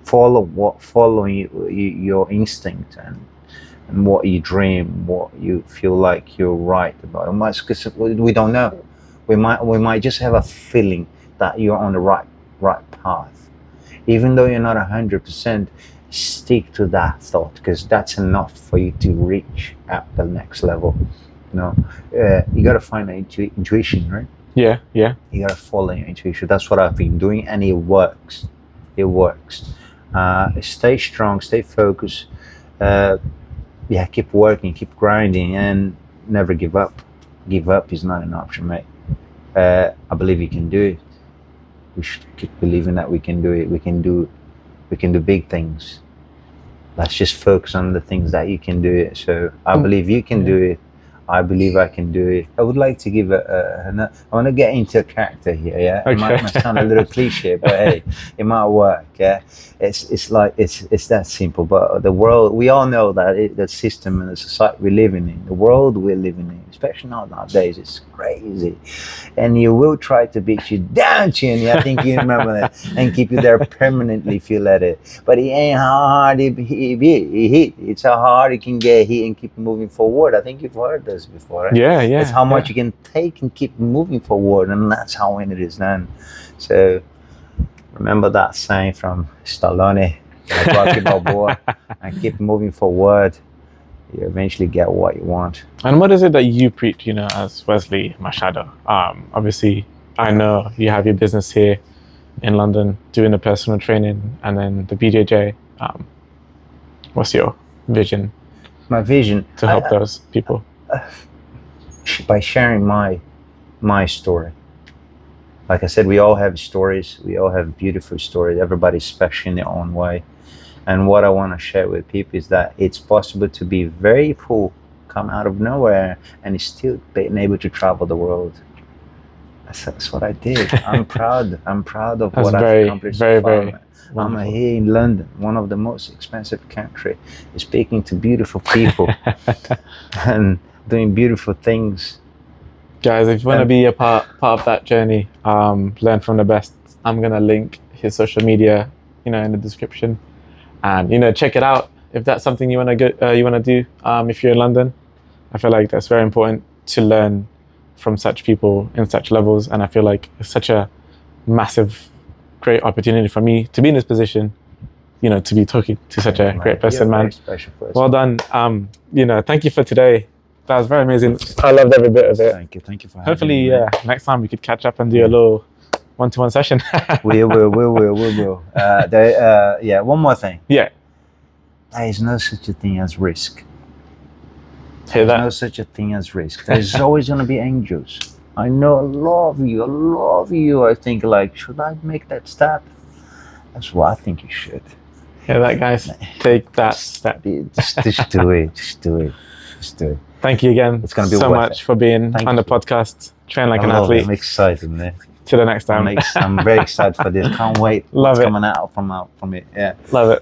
following your instinct and what you dream, what you feel like you're right about. Because we don't know. We might just have a feeling that you're on the right path, even though you're not 100%. Stick to that thought, because that's enough for you to reach at the next level. You know, you got to find an intuition, right? Yeah. You got to follow your intuition. That's what I've been doing, and it works. Stay strong, stay focused. Keep working, keep grinding, and never give up. Give up is not an option, mate. I believe you can do it. We should keep believing that we can do it. We can do big things. Let's just focus on the things that you can do it. So I believe you can do it. I believe I can do it. I would like to give I want to get into a character here, yeah? Okay. It might sound a little cliche, but hey, it might work, yeah? It's like, it's that simple. But the world, we all know that the system and the society we're living in, the world we're living in, especially nowadays, it's crazy. And you will try to beat you down, Chinny. I think you remember that. And keep you there permanently if you let it. But it ain't how hard he hit. It's how hard it can get hit and keep moving forward. I think you've heard this before, right? Yeah. It's how much you can take and keep moving forward, and that's how it is done. So remember that saying from Stallone, Rocky Balboa, and keep moving forward. You eventually get what you want. And what is it that you preach, you know, as Wesley Machado? Obviously, I know you have your business here in London, doing the personal training, and then the BJJ. What's your vision? My vision to help those people. by sharing my story. Like I said, we all have stories. We all have beautiful stories. Everybody's special in their own way. And what I want to share with people is that it's possible to be very poor, come out of nowhere, and still being able to travel the world. That's what I did. I'm proud. I'm proud of what I've accomplished so far. Very I'm here in London, one of the most expensive countries, speaking to beautiful people and doing beautiful things. Guys, if you want to be a part of that journey, learn from the best, I'm gonna link his social media, in the description, and check it out if that's something you wanna do. If you're in London, I feel like that's very important to learn from such people in such levels, and I feel like it's such a massive, great opportunity for me to be in this position, to be talking to such a great person, man. Special person. Well done. Thank you for today. That was very amazing. I loved every bit of it. Thank you for having Hopefully, me. next time we could catch up and do a little one-to-one session. We will. One more thing. Yeah. There is no such a thing as risk. Hear that? There's no such a thing as risk. There's always going to be angels. I know a lot of you. I think, should I make that step? That's what I think you should. Hear that, guys? Take that step. Just do it. Just do it. Thank you again. It's going to be so much for being on the podcast. Train like an athlete. I'm excited, man. Till the next time. I'm very excited for this. Can't wait. Love what's it. coming out from it. Yeah. Love it.